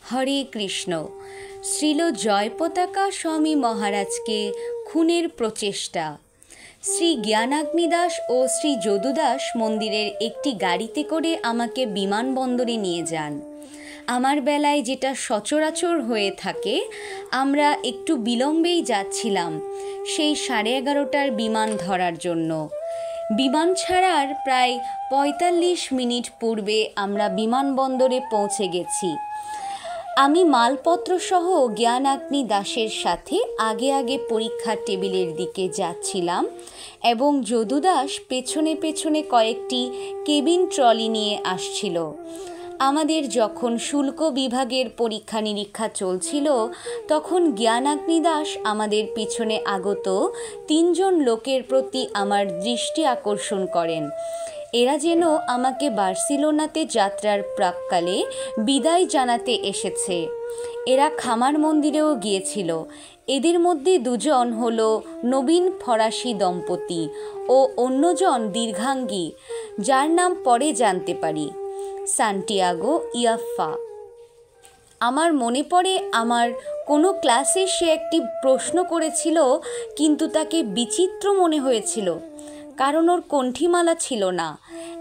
হরে কৃষ্ণ। শ্রীল জয়পতাকা স্বামী মহারাজকে খুনের প্রচেষ্টা। শ্রী জ্ঞানাগ্নিদাস ও শ্রী যদুদাস মন্দিরের একটি গাড়িতে করে আমাকে বিমানবন্দরে নিয়ে যান। আমার বেলায় যেটা সচরাচর হয়ে থাকে, আমরা একটু বিলম্বেই যাচ্ছিলাম সেই 11:30টার বিমান ধরার জন্য। বিমান ছাড়ার প্রায় 45 মিনিট পূর্বে আমরা বিমানবন্দরে পৌঁছে গেছি। আমি মালপত্র সহ জ্ঞানাগ্নি দাসের সাথে আগে আগে পরীক্ষার টেবিলের দিকে যাচ্ছিলাম এবং যদুদাস পেছনে পেছনে কয়েকটি কেবিন ট্রলি নিয়ে আসছিল। আমাদের যখন শুল্ক বিভাগের পরীক্ষা নিরীক্ষা চলছিল, তখন জ্ঞানাগ্নি দাস আমাদের পিছনে আগত 3 জন লোকের প্রতি আমার দৃষ্টি আকর্ষণ করেন। এরা যেন আমাকে বার্সেলোনাতে যাত্রার প্রাক্কালে বিদায় জানাতে এসেছে। এরা খামার মন্দিরেও গিয়েছিল। এদের মধ্যে 2 জন হল নবীন ফরাসি দম্পতি ও অন্যজন দীর্ঘাঙ্গী, যার নাম পরে জানতে পারি, সান্টিয়াগো ইয়াফা। আমার মনে পড়ে আমার কোনো ক্লাসে সে একটি প্রশ্ন করেছিল, কিন্তু তাকে বিচিত্র মনে হয়েছিল, কারণ ওর কণ্ঠিমালা ছিল না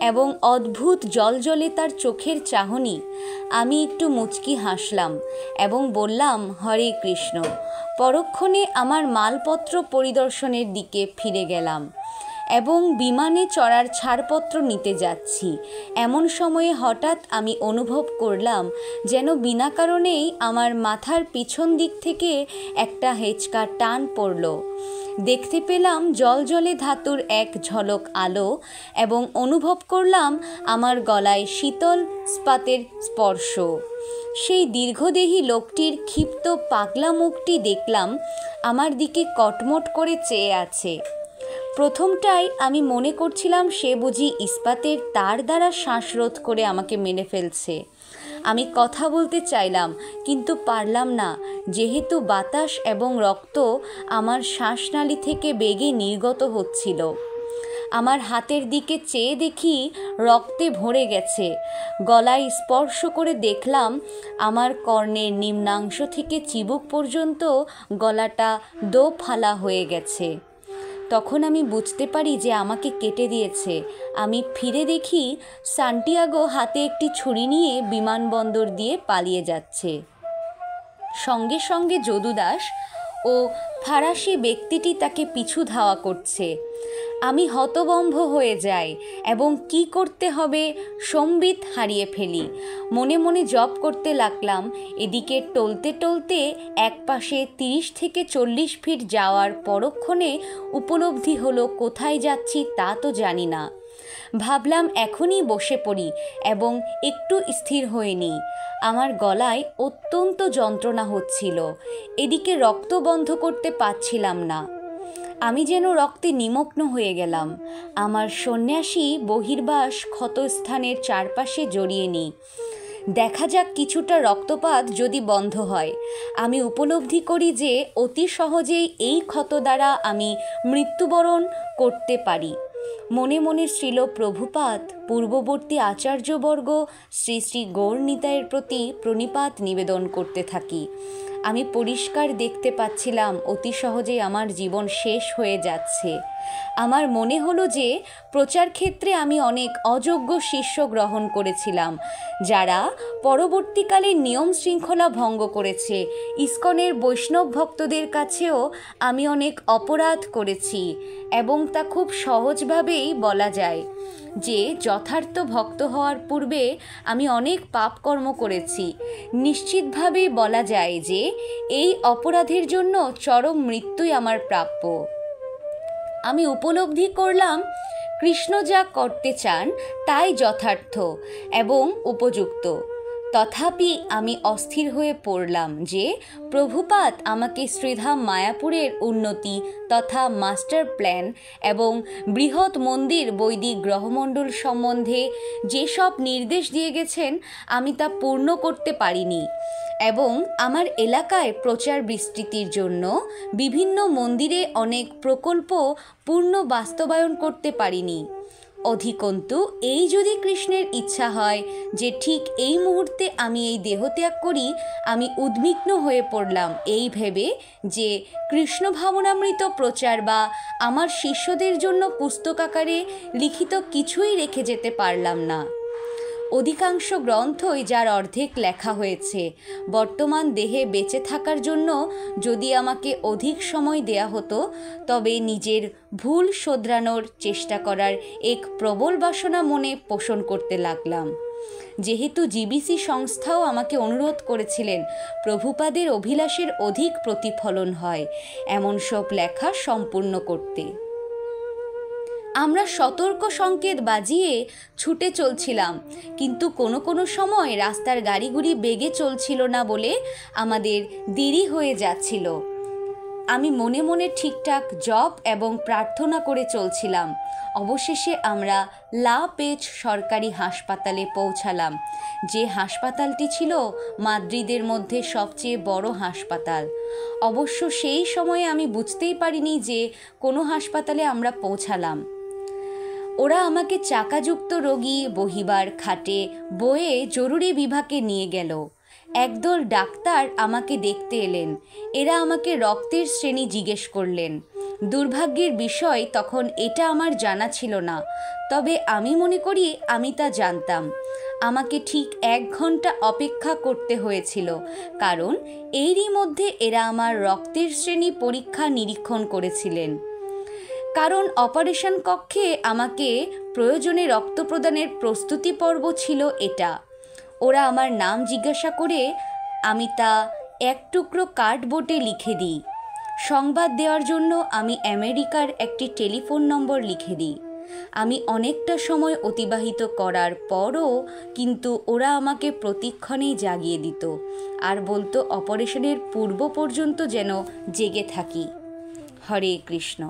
এবং অদ্ভুত জলজলে তার চোখের চাহনি। আমি একটু মুচকি হাসলাম এবং বললাম, হরে কৃষ্ণ। পরক্ষণে আমার মালপত্র পরিদর্শনের দিকে ফিরে গেলাম এবং বিমানে চড়ার ছাড়পত্র নিতে যাচ্ছি। এমন সময়ে হঠাৎ আমি অনুভব করলাম যেন বিনা কারণেই আমার মাথার পিছন দিক থেকে একটা হেঁচকা টান পড়ল। দেখতে পেলাম জলজলে ধাতুর এক ঝলক আলো এবং অনুভব করলাম আমার গলায় শীতল ইস্পাতের স্পর্শ। সেই দীর্ঘদেহী লোকটির ক্ষিপ্ত পাগলা মুখটি দেখলাম আমার দিকে কটমট করে চেয়ে আছে। প্রথমটাই আমি মনে করছিলাম সে বুঝি ইস্পাতের তার দ্বারা শ্বাসরোধ করে আমাকে মেরে ফেলছে। আমি কথা বলতে চাইলাম, কিন্তু পারলাম না, যেহেতু বাতাস এবং রক্ত আমার শ্বাসনালী থেকে বেগে নির্গত হচ্ছিল। আমার হাতের দিকে চেয়ে দেখি রক্তে ভরে গেছে। গলায় স্পর্শ করে দেখলাম আমার কর্ণের নিম্নাংশ থেকে চিবুক পর্যন্ত গলাটা দোফালা হয়ে গেছে। তখন আমি বুঝতে পারি যে আমাকে কেটে দিয়েছে। আমি ফিরে দেখি সান্টিয়াগো হাতে একটি ছুরি নিয়ে বিমানবন্দর দিয়ে পালিয়ে যাচ্ছে। সঙ্গে সঙ্গে যদুদাস ও ফরাসি ব্যক্তিটি তাকে পিছু ধাওয়া করছে। আমি হতভম্ব হয়ে যাই এবং কি করতে হবে সম্বিত হারিয়ে ফেলি। মনে মনে জপ করতে লাগলাম। এদিকে টলতে টলতে একপাশে 30 থেকে 40 ফিট যাওয়ার পরক্ষণে উপলব্ধি হলো কোথায় যাচ্ছি তা তো জানি না। ভাবলাম এখনই বসে পড়ি এবং একটু স্থির হয়ে নিই। আমার গলায় অত্যন্ত যন্ত্রণা হচ্ছিল। এদিকে রক্ত বন্ধ করতে পারছিলাম না। আমি যেন রক্তে নিমগ্ন হয়ে গেলাম। আমার সন্ন্যাসী বহির্বাস ক্ষতস্থানের চারপাশে জড়িয়ে নিই। দেখা যাক কিছুটা রক্তপাত যদি বন্ধ হয়। আমি উপলব্ধি করি যে অতি সহজেই এই ক্ষত দ্বারা আমি মৃত্যুবরণ করতে পারি। মনে মনে শ্রীল প্রভুপাদ, পূর্ববর্তী আচার্যবর্গ, শ্রী শ্রী গৌরনিতাইয়ের প্রতি প্রণিপাত নিবেদন করতে থাকি। আমি পরিষ্কার দেখতে পাচ্ছিলাম অতি সহজেই আমার জীবন শেষ হয়ে যাচ্ছে। আমার মনে হলো যে প্রচার ক্ষেত্রে আমি অনেক অযোগ্য শিষ্য গ্রহণ করেছিলাম, যারা পরবর্তীকালে নিয়ম শৃঙ্খলা ভঙ্গ করেছে। ইস্কনের বৈষ্ণব ভক্তদের কাছেও আমি অনেক অপরাধ করেছি এবং তা খুব সহজভাবেই বলা যায় যে যথার্থ ভক্ত হওয়ার পূর্বে আমি অনেক পাপকর্ম করেছি। নিশ্চিতভাবেই বলা যায় যে এই অপরাধের জন্য চরম মৃত্যুই আমার প্রাপ্য। আমি উপলব্ধি করলাম কৃষ্ণ যা করতে চান তাই যথার্থ এবং উপযুক্ত। তথাপি আমি অস্থির হয়ে পড়লাম যে প্রভুপাদ আমাকে শ্রীধাম মায়াপুরের উন্নতি তথা মাস্টার প্ল্যান এবং বৃহৎ মন্দির বৈদিক গ্রহমণ্ডল সম্বন্ধে যেসব নির্দেশ দিয়ে গেছেন, আমি তা পূর্ণ করতে পারিনি এবং আমার এলাকায় প্রচার বিস্তৃতির জন্য বিভিন্ন মন্দিরে অনেক প্রকল্প পূর্ণ বাস্তবায়ন করতে পারিনি। অধিকন্তু এই যদি কৃষ্ণের ইচ্ছা হয় যে ঠিক এই মুহূর্তে আমি এই দেহত্যাগ করি, আমি উদ্বিগ্ন হয়ে পড়লাম এই ভেবে যে কৃষ্ণ ভাবনামৃত প্রচার বা আমার শিষ্যদের জন্য পুস্তক আকারে লিখিত কিছুই রেখে যেতে পারলাম না। অধিকাংশ গ্রন্থই যার অর্ধেক লেখা হয়েছে। বর্তমান দেহে বেঁচে থাকার জন্য যদি আমাকে অধিক সময় দেয়া হতো, তবে নিজের ভুল শোধরানোর চেষ্টা করার এক প্রবল বাসনা মনে পোষণ করতে লাগলাম। যেহেতু জিবিসি সংস্থাও আমাকে অনুরোধ করেছিলেন প্রভুপাদের অভিলাষের অধিক প্রতিফলন হয় এমন সব লেখা সম্পূর্ণ করতে, আমরা সতর্ক সংকেত বাজিয়ে ছুটে চলছিলাম, কিন্তু কোনো কোনো সময় রাস্তার গাড়িগুড়ি বেগে চলছিল না বলে আমাদের দেরি হয়ে যাচ্ছিল। আমি মনে মনে ঠিকঠাক জপ এবং প্রার্থনা করে চলছিলাম। অবশেষে আমরা লা পেজ সরকারি হাসপাতালে পৌঁছালাম, যে হাসপাতালটি ছিল মাদ্রিদের মধ্যে সবচেয়ে বড় হাসপাতাল। অবশ্য সেই সময়ে আমি বুঝতেই পারিনি যে কোনো হাসপাতালে আমরা পৌঁছালাম। ওরা আমাকে চাকাযুক্ত রোগী বহিবার খাটে বয়ে জরুরি বিভাগে নিয়ে গেল। একদল ডাক্তার আমাকে দেখতে এলেন। এরা আমাকে রক্তের শ্রেণী জিজ্ঞেস করলেন। দুর্ভাগ্যের বিষয় তখন এটা আমার জানা ছিল না, তবে আমি মনে করি আমি তা জানতাম। আমাকে ঠিক 1 ঘন্টা অপেক্ষা করতে হয়েছিল, কারণ এরই মধ্যে এরা আমার রক্তের শ্রেণী পরীক্ষা নিরীক্ষণ করেছিলেন। কারণ অপারেশন কক্ষে আমাকে প্রয়োজনে রক্ত প্রদানের প্রস্তুতি পর্ব ছিল এটা। ওরা আমার নাম জিজ্ঞাসা করে আমি তা এক টুকরো কার্ডবোর্ডে লিখে দিই। সংবাদ দেওয়ার জন্য আমি আমেরিকার একটি টেলিফোন নম্বর লিখে দিই। আমি অনেকটা সময় অতিবাহিত করার পরও কিন্তু ওরা আমাকে প্রতিক্ষণেই জাগিয়ে দিত আর বলতো অপারেশনের পূর্ব পর্যন্ত যেন জেগে থাকি। হরে কৃষ্ণ।